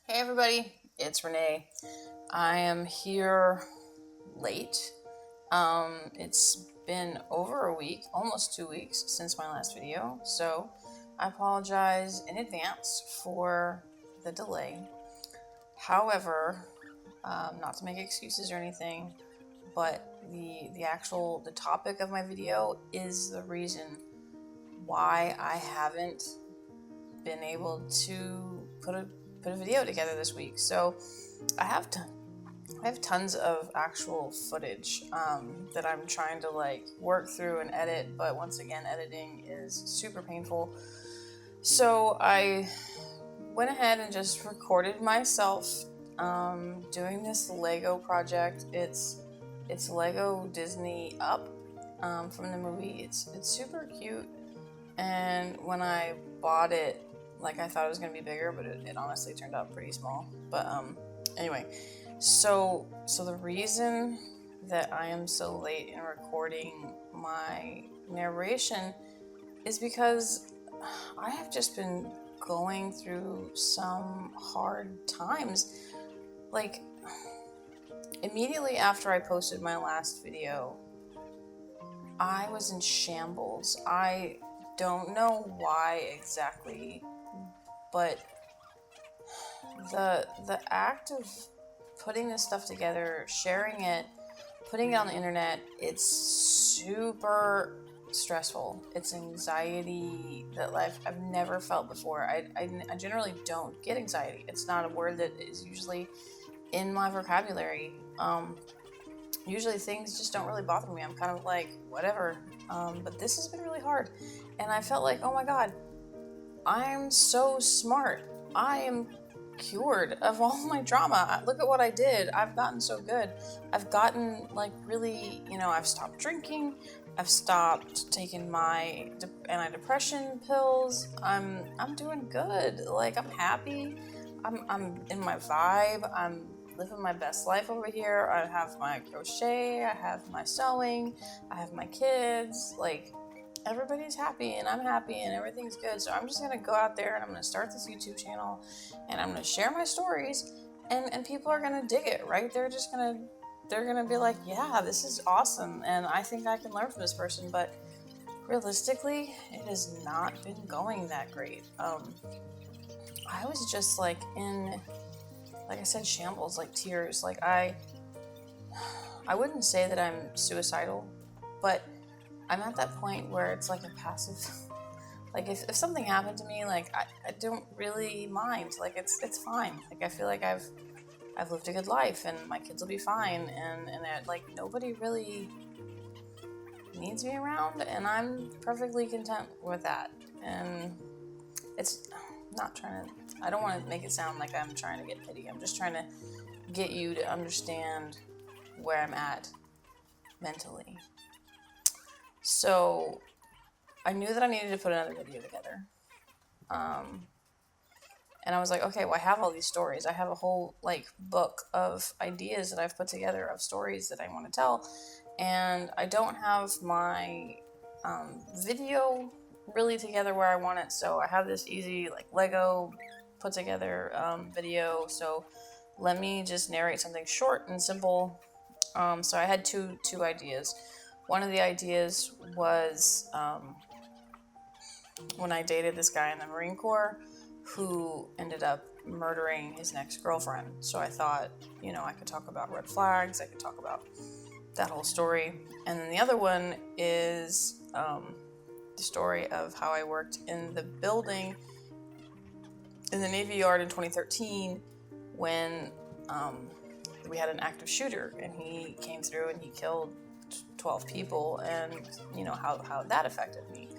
Hey everybody, it's Renee. I am here late. It's been over a week, almost 2 weeks since my last video, so I apologize in advance for the delay. However, not to make excuses or anything, but the topic of my video is the reason why I haven't been able to put a video together this week. So I have tons of actual footage that I'm trying to work through and edit, but once again, editing is super painful. So I went ahead and just recorded myself doing this Lego project. It's Lego Disney Up from the movie. It's super cute, and when I bought it, I thought it was gonna be bigger, but it honestly turned out pretty small. But anyway, so the reason that I am so late in recording my narration is because I have just been going through some hard times. Like, immediately after I posted my last video, I was in shambles. I don't know why exactly, but the act of putting this stuff together, sharing it, putting it on the internet, it's super stressful. It's anxiety that I've never felt before. I generally don't get anxiety. It's not a word that is usually in my vocabulary. Usually things just don't really bother me. I'm kind of like, whatever. But this has been really hard. And I felt like, oh my God, I'm so smart. I am cured of all my drama. Look at what I did. I've gotten so good. I've gotten really, I've stopped drinking. I've stopped taking my antidepressant pills. I'm doing good. I'm happy. I'm in my vibe. I'm living my best life over here. I have my crochet. I have my sewing. I have my kids. Everybody's happy and I'm happy and everything's good. So I'm just gonna go out there and I'm gonna start this YouTube channel and I'm gonna share my stories and people are gonna dig it, right? They're gonna be like, yeah, this is awesome and I think I can learn from this person. But realistically, it has not been going that great. I was just in, like I said, shambles, tears. I wouldn't say that I'm suicidal, but I'm at that point where it's a passive. If something happened to me, I don't really mind. It's fine. I feel like I've lived a good life and my kids will be fine and that nobody really needs me around and I'm perfectly content with that. And it's not trying to, I don't want to make it sound like I'm trying to get pity. I'm just trying to get you to understand where I'm at mentally. So I knew that I needed to put another video together. And I was like, okay, well, I have all these stories. I have a whole book of ideas that I've put together of stories that I want to tell. And I don't have my video really together where I want it. So I have this easy Lego put together video. So let me just narrate something short and simple. So I had two ideas. One of the ideas was when I dated this guy in the Marine Corps who ended up murdering his next girlfriend. So I thought, I could talk about red flags, I could talk about that whole story. And then the other one is the story of how I worked in the building in the Navy Yard in 2013 when we had an active shooter and he came through and he killed 12 people and how that affected me.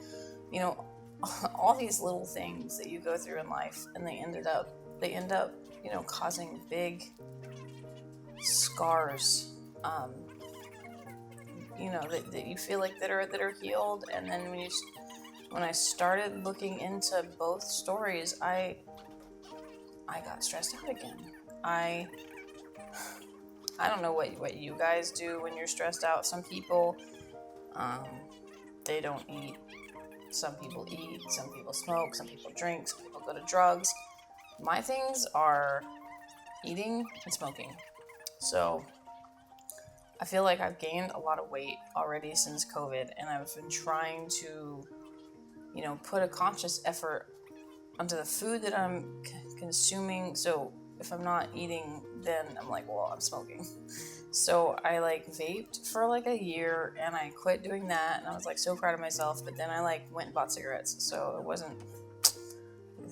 All these little things that you go through in life and they end up causing big scars that you feel that are healed. And then when I started looking into both stories, I got stressed out again. I don't know what you guys do when you're stressed out. Some people they don't eat. Some people eat, some people smoke, some people drink, some people go to drugs. my things are eating and smoking. So I feel like I've gained a lot of weight already since COVID, and I've been trying to, put a conscious effort onto the food that I'm consuming. So if I'm not eating, then I'm like, well, I'm smoking. So I vaped for a year, and I quit doing that, and I was so proud of myself. But then I went and bought cigarettes, so it wasn't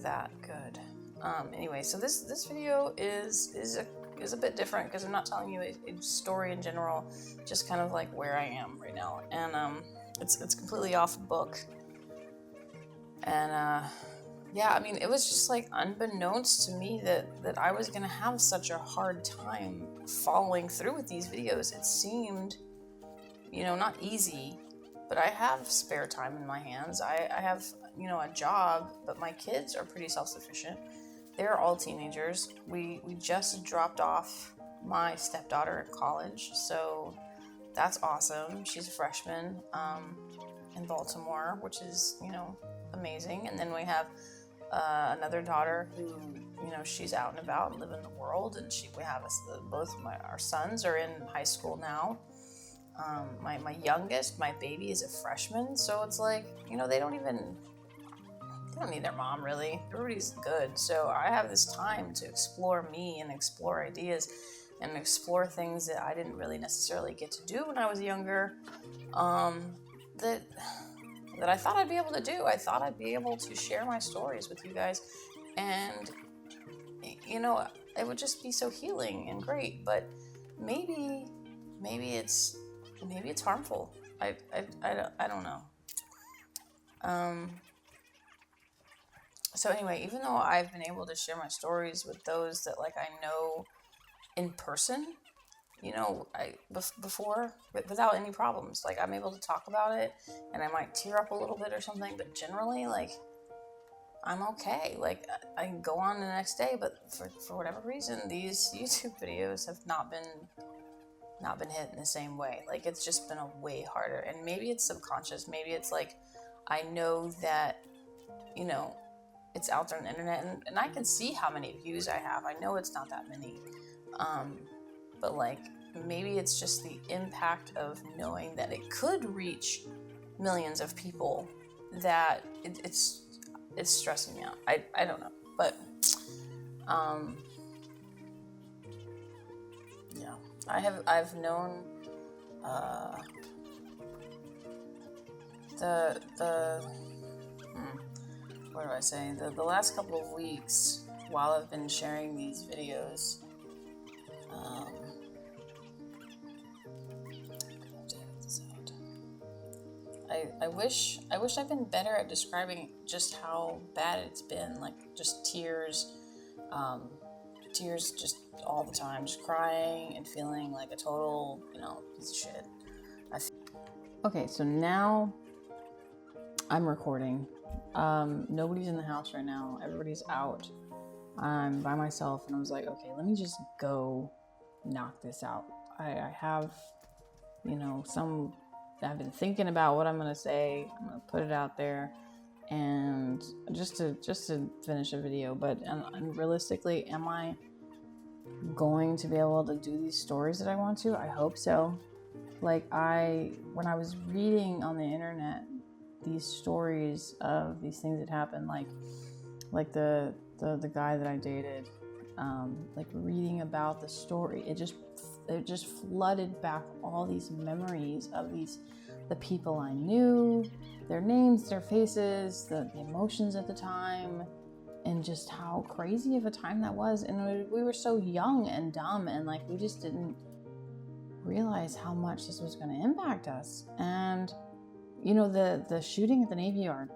that good. Anyway, so this video is a bit different because I'm not telling you a story in general, just kind of where I am right now, and it's completely off book. And yeah, I mean, it was just unbeknownst to me that I was gonna have such a hard time following through with these videos. It seemed, not easy, but I have spare time in my hands. I have, a job, but my kids are pretty self-sufficient. They're all teenagers. We just dropped off my stepdaughter at college, so that's awesome. She's a freshman in Baltimore, which is, amazing. And then we have another daughter who, she's out and about and living the world, and we have both our sons are in high school now. My youngest, my baby, is a freshman, so it's they don't need their mom, really. Everybody's good. So I have this time to explore me and explore ideas and explore things that I didn't really necessarily get to do when I was younger, that I thought I'd be able to do. I thought I'd be able to share my stories with you guys, and it would just be so healing and great. But maybe it's harmful. I don't know. So anyway, even though I've been able to share my stories with those that I know in person, before, without any problems, I'm able to talk about it, and I might tear up a little bit or something, but generally, I'm okay. I can go on the next day, but for whatever reason, these YouTube videos have not been hit in the same way. It's just been a way harder, and maybe it's subconscious. Maybe it's I know that, it's out there on the internet, and I can see how many views I have. I know it's not that many, but maybe it's just the impact of knowing that it could reach millions of people that it's stressing me out. I don't know, but yeah, I've known what do I say? The last couple of weeks, while I've been sharing these videos, I wish I'd been better at describing just how bad it's been. Just tears just all the time, just crying and feeling like a total, piece of shit. Okay, so now I'm recording. Nobody's in the house right now. Everybody's out. I'm by myself, and I was like, okay, let me just go knock this out. I have, I've been thinking about what I'm gonna say. I'm gonna put it out there, and just to finish a video. But and realistically, am I going to be able to do these stories that I want to? I hope so. When I was reading on the internet these stories of these things that happened, like the guy that I dated, reading about the story, it just flooded back all these memories of the people I knew, their names, their faces, the emotions at the time, and just how crazy of a time that was. And we were so young and dumb, and we just didn't realize how much this was going to impact us. And the shooting at the Navy Yard,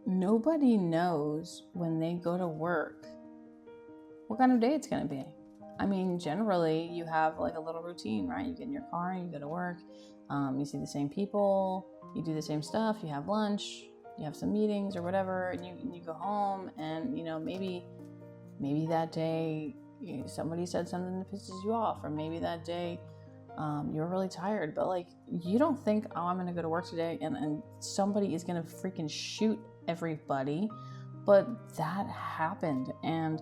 nobody knows when they go to work what kind of day it's going to be. I mean, generally you have a little routine, right? You get in your car and you go to work, you see the same people, you do the same stuff, you have lunch, you have some meetings or whatever, and you go home, and maybe that day somebody said something that pisses you off, or maybe that day you're really tired, but you don't think, oh, I'm gonna go to work today and somebody is gonna freaking shoot everybody, But that happened, and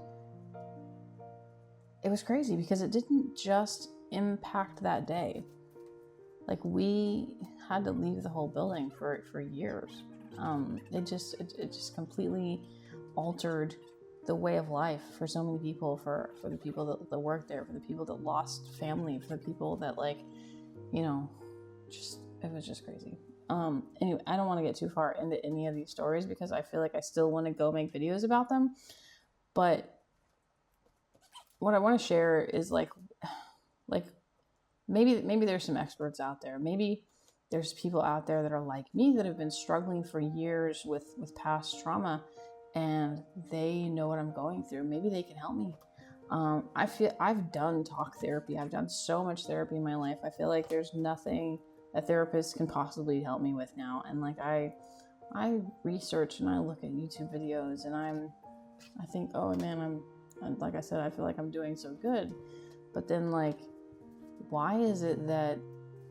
it was crazy because it didn't just impact that day. Like, we had to leave the whole building for years. It just completely altered the way of life for so many people, for the people that work there, for the people that lost family, for the people that, like, it was just crazy. Anyway, I don't want to get too far into any of these stories because I feel like I still want to go make videos about them. But what I want to share is like maybe there's some experts out there. Maybe there's people out there that are like me that have been struggling for years with past trauma, and they know what I'm going through. Maybe they can help me. I feel I've done talk therapy. I've done so much therapy in my life. I feel like there's nothing a therapist can possibly help me with now. And like I research and I look at YouTube videos, and I think, oh man, like I said, I feel like I'm doing so good. But then, like, why is it that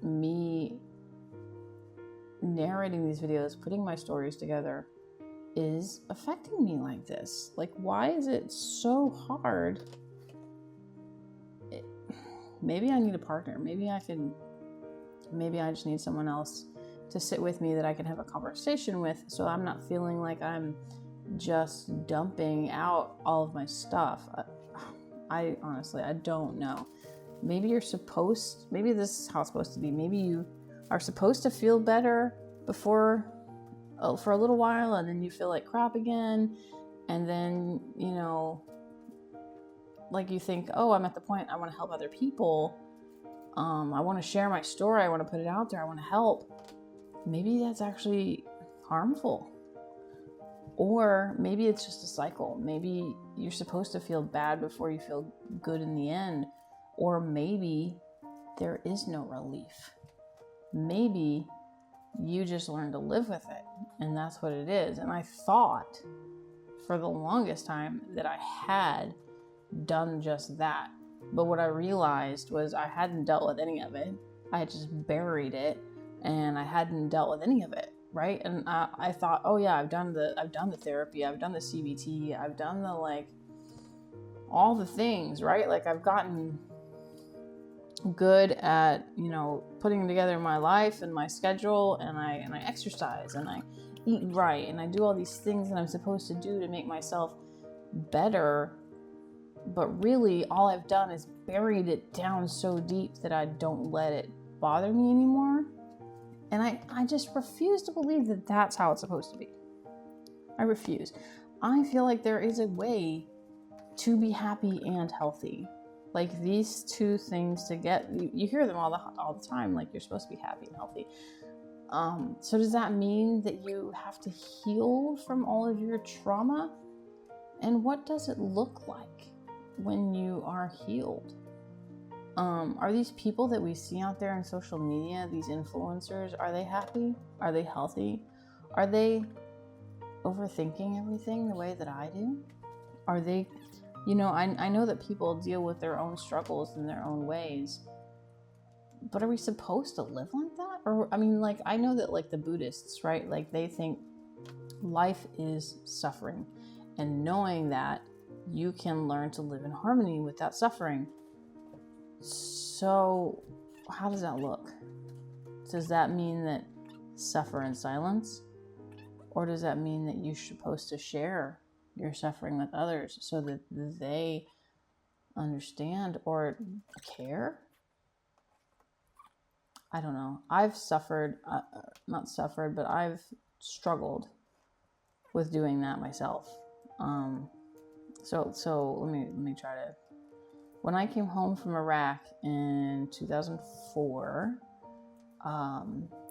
me narrating these videos, putting my stories together, is affecting me like this? Like, why is it so hard? Maybe I need a partner. Maybe I just need someone else to sit with me that I can have a conversation with, so I'm not feeling like I'm just dumping out all of my stuff. I honestly, I don't know. Maybe this is how it's supposed to be. Maybe you are supposed to feel better before, for a little while, and then you feel like crap again. And then, like, you think, oh, I'm at the point I want to help other people. I want to share my story. I want to put it out there. I want to help. Maybe that's actually harmful. Or maybe it's just a cycle. Maybe you're supposed to feel bad before you feel good in the end. Or maybe there is no relief. Maybe you just learn to live with it, and that's what it is. And I thought for the longest time that I had done just that. But what I realized was I hadn't dealt with any of it. I had just buried it, and I hadn't dealt with any of it, right? And I thought, oh yeah, I've done the therapy, I've done the CBT, I've done the, like, all the things, right? Like, I've gotten good at, putting together my life and my schedule, and I exercise, and I eat right, and I do all these things that I'm supposed to do to make myself better. But really, all I've done is buried it down so deep that I don't let it bother me anymore. And I just refuse to believe that that's how it's supposed to be. I refuse. I feel like there is a way to be happy and healthy. Like, these two things you hear them all the time. Like, you're supposed to be happy and healthy. So does that mean that you have to heal from all of your trauma? And what does it look like when you are healed? Are these people that we see out there on social media, these influencers, are they happy? Are they healthy? Are they overthinking everything the way that I do? Are they, I know that people deal with their own struggles in their own ways, but are we supposed to live like that? Or, I know that, like, the Buddhists, right? Like, they think life is suffering, and knowing that, you can learn to live in harmony with that suffering. So how does that look? Does that mean that suffer in silence? Or does that mean that you're supposed to share your suffering with others so that they understand or care? I don't know. I've suffered, not suffered, but I've struggled with doing that myself. So let me try to. When I came home from Iraq in 2004,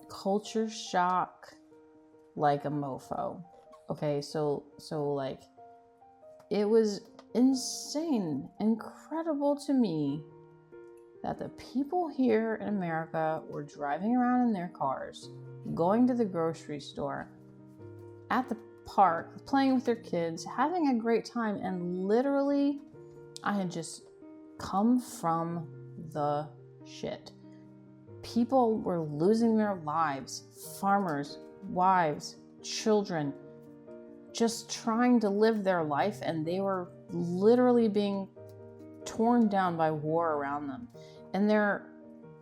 culture shock like a mofo. Okay, so like, it was insane, incredible to me that the people here in America were driving around in their cars, going to the grocery store, at the park, playing with their kids, having a great time, and literally, I had just come from the shit. People were losing their lives, farmers, wives, children, just trying to live their life, and they were literally being torn down by war around them. And they're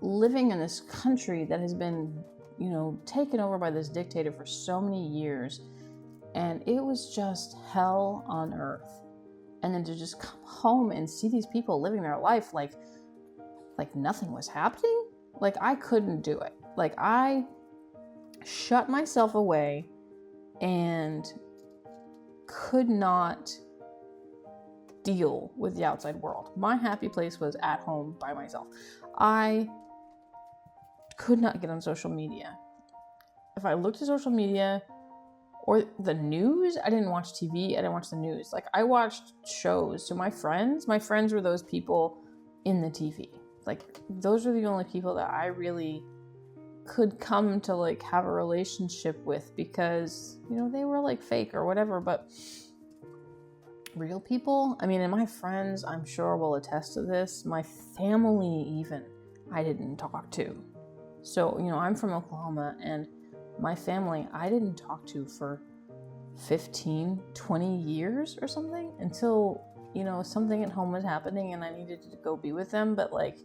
living in this country that has been, taken over by this dictator for so many years. And it was just hell on earth. And then to just come home and see these people living their life like nothing was happening. Like, I couldn't do it. Like, I shut myself away and could not deal with the outside world. My happy place was at home by myself. I could not get on social media. If I looked at social media or the news, I didn't watch TV. I didn't watch the news. Like, I watched shows. So my friends were those people in the TV. Like, those are the only people that I really could come to like have a relationship with, because they were like fake or whatever. But real people, and my friends, I'm sure, will attest to this. My family, even, I didn't talk to. So I'm from Oklahoma, and my family I didn't talk to for 15, 20 years or something, until something at home was happening and I needed to go be with them. But like,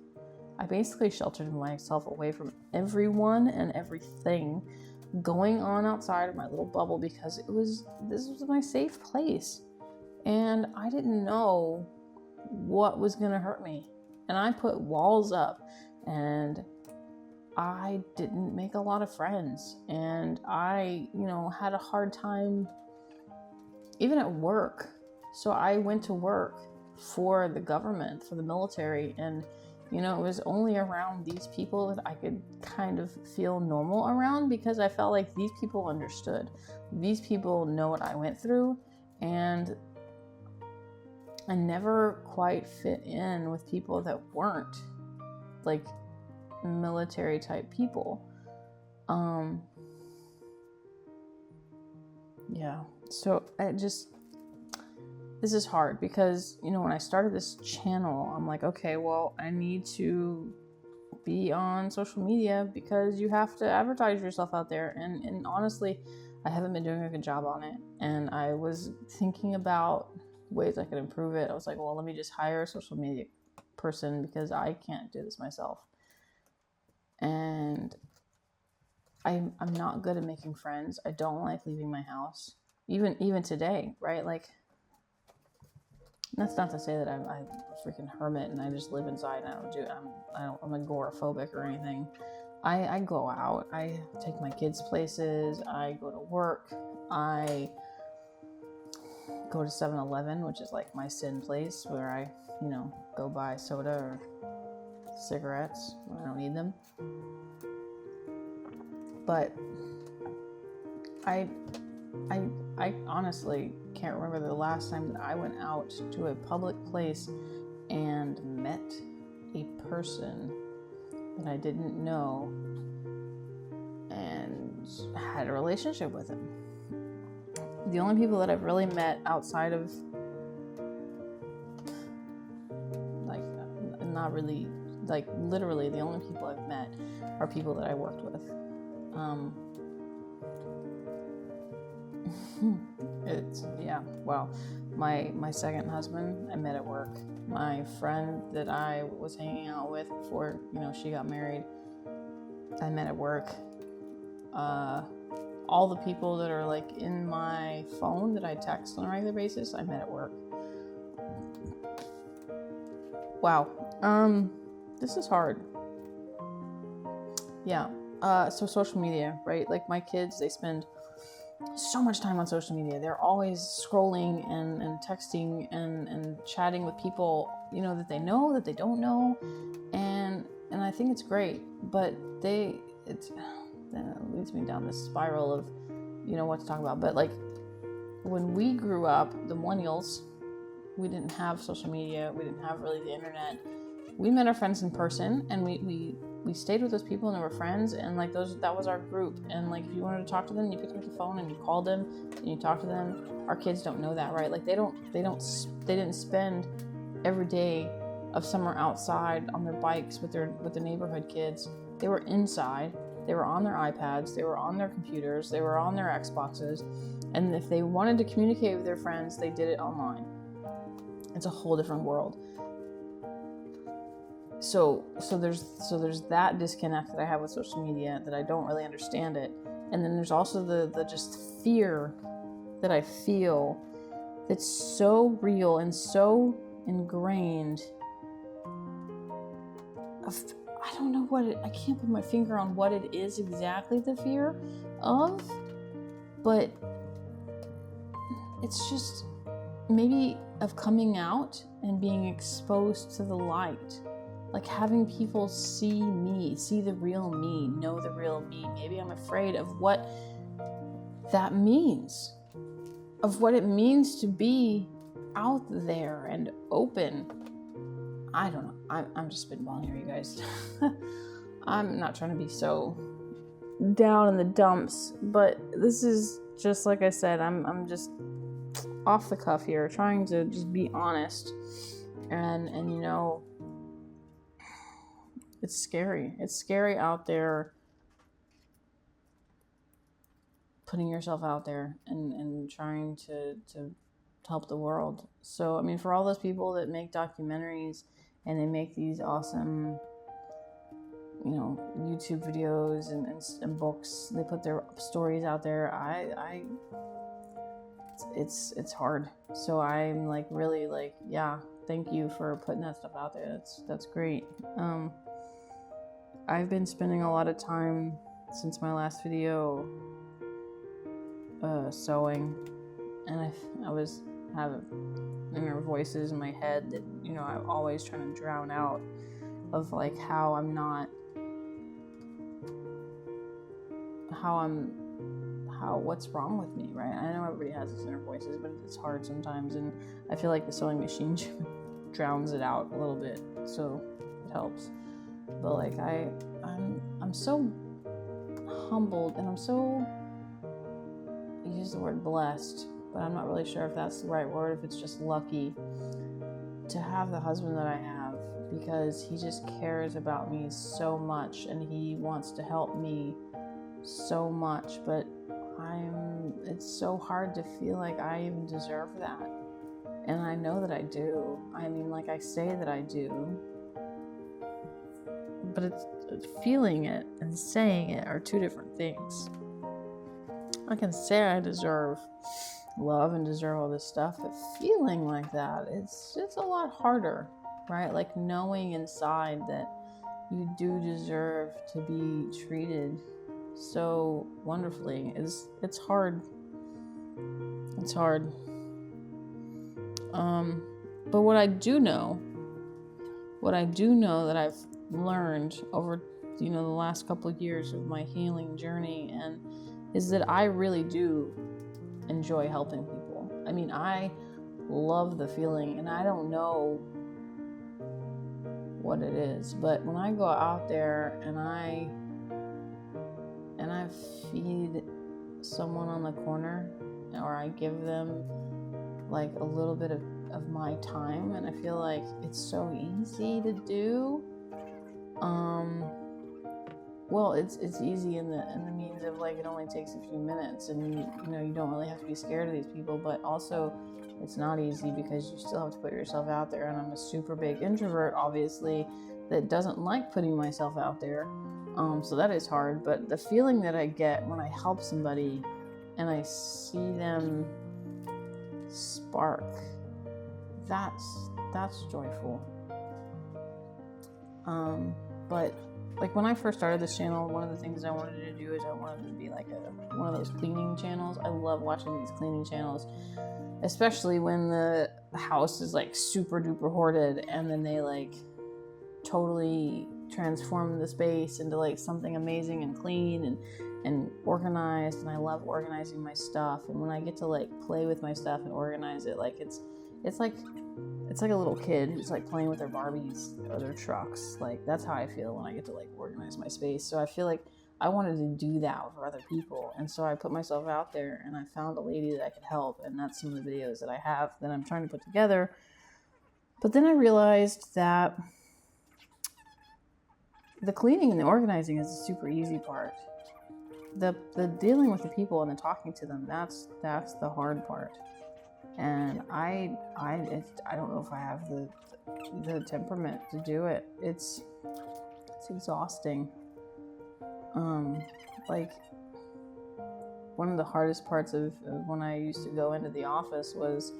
I basically sheltered myself away from everyone and everything going on outside of my little bubble, because this was my safe place. And I didn't know what was going to hurt me. And I put walls up, and I didn't make a lot of friends. And I, had a hard time even at work. So I went to work for the government, for the military, and it was only around these people that I could kind of feel normal around, because I felt like these people understood. These people know what I went through, and I never quite fit in with people that weren't like military type people. Yeah. So this is hard, because when I started this channel, I'm like, okay, well, I need to be on social media, because you have to advertise yourself out there. And honestly, I haven't been doing a good job on it. And I was thinking about ways I could improve it. I was like, well, let me just hire a social media person, because I can't do this myself. And I'm not good at making friends. I don't like leaving my house, even today, right? Like, that's not to say that I'm a freaking hermit and I just live inside and I'm agoraphobic or anything. I go out. I take my kids places. I go to work. I go to 7-Eleven, which is like my sin place, where I, go buy soda or cigarettes when I don't need them. But I honestly can't remember the last time that I went out to a public place and met a person that I didn't know and had a relationship with him. The only people that I've really met outside of, like, not really, like, literally the only people I've met are people that I worked with. My second husband I met at work. My friend that I was hanging out with before, she got married, I met at work. All the people that are like in my phone that I text on a regular basis, I met at work. Wow. This is hard. Yeah. So social media, right? Like, my kids, they spend so much time on social media. They're always scrolling and texting and chatting with people, that they know, that they don't know. And I think it's great, but it leads me down this spiral of, what to talk about. But like, when we grew up, the millennials, we didn't have social media. We didn't have really the internet. We met our friends in person, and we stayed with those people and they were friends, and like that was our group. And like, if you wanted to talk to them, you picked up the phone and you called them and you talked to them. Our kids don't know that, right? Like, they didn't spend every day of summer outside on their bikes with their neighborhood kids. They were inside. They were on their iPads. They were on their computers. They were on their Xboxes, And if they wanted to communicate with their friends, they did it online. It's a whole different world. So there's that disconnect that I have with social media, that I don't really understand it. And then there's also the just fear that I feel that's so real and so ingrained. I don't know I can't put my finger on what it is exactly, the fear of, but it's just maybe of coming out and being exposed to the light. Like having people see me, see the real me, know the real me. Maybe I'm afraid of what that means, of what it means to be out there and open. I don't know. I'm just spitballing here, you guys. I'm not trying to be so down in the dumps, but this is just, like I said, I'm just off the cuff here, trying to just be honest. And you know, it's scary. It's scary out there, putting yourself out there and trying to help the world. So, I mean, for all those people that make documentaries and they make these awesome, you know, YouTube videos and books, they put their stories out there. It's hard. So I'm like, really like, yeah, thank you for putting that stuff out there. That's great. I've been spending a lot of time since my last video sewing, and I was having inner voices in my head that, you know, I'm always trying to drown out, of like what's wrong with me, right? I know everybody has these inner voices, but it's hard sometimes, and I feel like the sewing machine drowns it out a little bit, so it helps. But like I'm so humbled, and I'm so, I use the word blessed, but I'm not really sure if that's the right word, if it's just lucky to have the husband that I have, because he just cares about me so much and he wants to help me so much. But it's so hard to feel like I even deserve that. And I know that I do. I mean, like, I say that I do, but it's feeling it and saying it are two different things. I can say I deserve love and deserve all this stuff, but feeling like that, it's a lot harder, right? Like knowing inside that you do deserve to be treated so wonderfully it's hard. It's hard. But what I do know that I've learned over, you know, the last couple of years of my healing journey, and is that I really do enjoy helping people. I mean, I love the feeling, and I don't know what it is, but when I go out there and I feed someone on the corner, or I give them like a little bit of my time, and I feel like it's so easy to do. Well, it's easy in the means of like it only takes a few minutes, and you know, you don't really have to be scared of these people, but also it's not easy because you still have to put yourself out there. And I'm a super big introvert, obviously, that doesn't like putting myself out there. So that is hard. But the feeling that I get when I help somebody and I see them spark, that's joyful. But like when I first started this channel, one of the things I wanted to do is I wanted to be like one of those cleaning channels. I love watching these cleaning channels, especially when the house is like super duper hoarded, and then they like totally transform the space into like something amazing and clean and organized. And I love organizing my stuff, and when I get to like play with my stuff and organize it, like it's like a little kid who's like playing with their Barbies or their trucks. Like that's how I feel when I get to like organize my space. So I feel like I wanted to do that for other people, and so I put myself out there, and I found a lady that I could help, and that's some of the videos that I have that I'm trying to put together. But then I realized that the cleaning and the organizing is the super easy part. the dealing with the people and the talking to them, that's the hard part. And I don't know if I have the temperament to do it. It's exhausting. Like, one of the hardest parts of when I used to go into the office was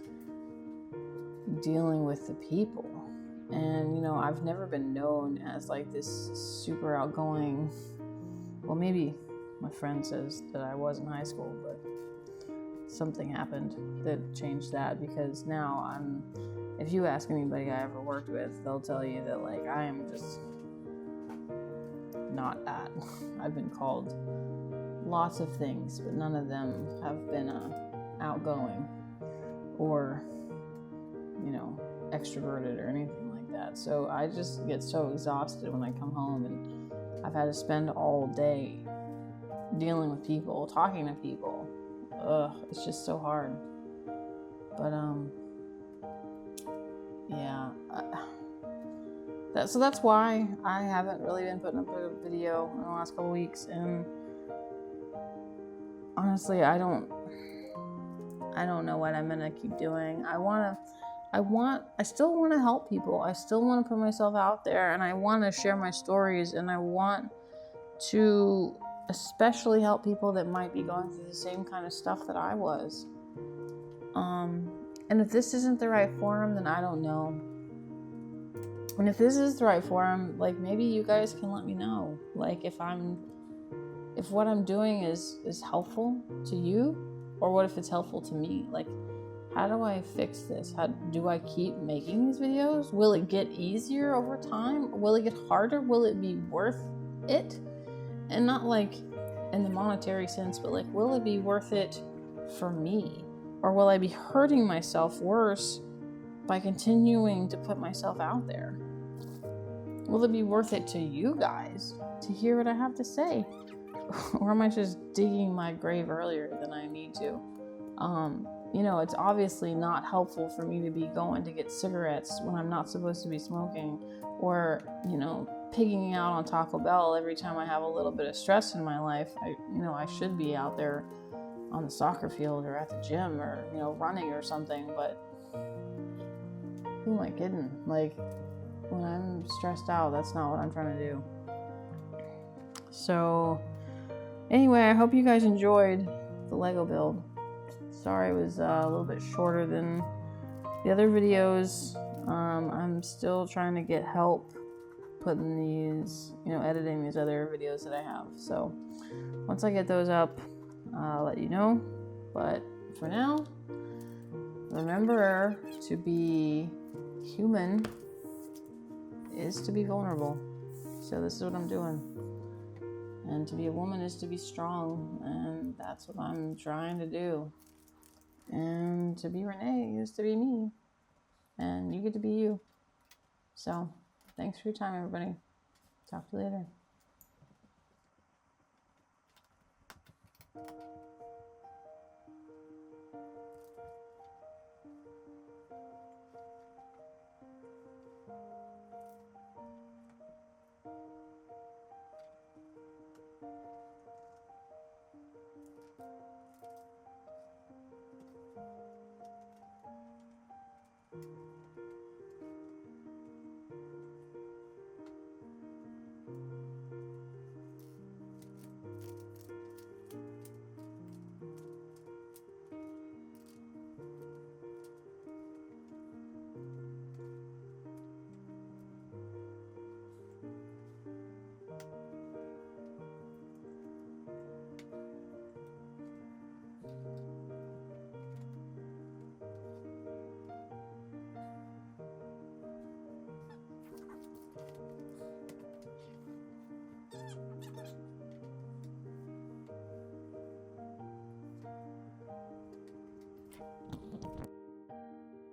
dealing with the people. And, you know, I've never been known as like this super outgoing, well, maybe my friend says that I was in high school, but something happened that changed that, because now if you ask anybody I ever worked with, they'll tell you that, like, I am just not that. I've been called lots of things, but none of them have been outgoing or, you know, extroverted or anything like that. So I just get so exhausted when I come home, and I've had to spend all day dealing with people, talking to people. It's just so hard. But yeah. So that's why I haven't really been putting up a video in the last couple weeks. And honestly, I don't know what I'm gonna keep doing. I still want to help people. I still want to put myself out there, and I want to share my stories, and I want to especially help people that might be going through the same kind of stuff that I was. And if this isn't the right forum, then I don't know. And if this is the right forum, like, maybe you guys can let me know. Like, if what I'm doing is helpful to you, or what if it's helpful to me? Like, how do I fix this? How do I keep making these videos? Will it get easier over time? Will it get harder? Will it be worth it? And not like in the monetary sense, but like, will it be worth it for me? Or will I be hurting myself worse by continuing to put myself out there? Will it be worth it to you guys to hear what I have to say? Or am I just digging my grave earlier than I need to? You know, it's obviously not helpful for me to be going to get cigarettes when I'm not supposed to be smoking, or, you know, pigging out on Taco Bell every time I have a little bit of stress in my life. I should be out there on the soccer field or at the gym, or, you know, running or something, but who am I kidding? Like, when I'm stressed out, that's not what I'm trying to do. So anyway, I hope you guys enjoyed the Lego build. Sorry it was a little bit shorter than the other videos. I'm still trying to get help putting these, you know, editing these other videos that I have. So once I get those up, I'll let you know. But for now, remember, to be human is to be vulnerable. So this is what I'm doing. And to be a woman is to be strong, and that's what I'm trying to do. And to be Renee is to be me, and you get to be you. So thanks for your time, everybody. Talk to you later.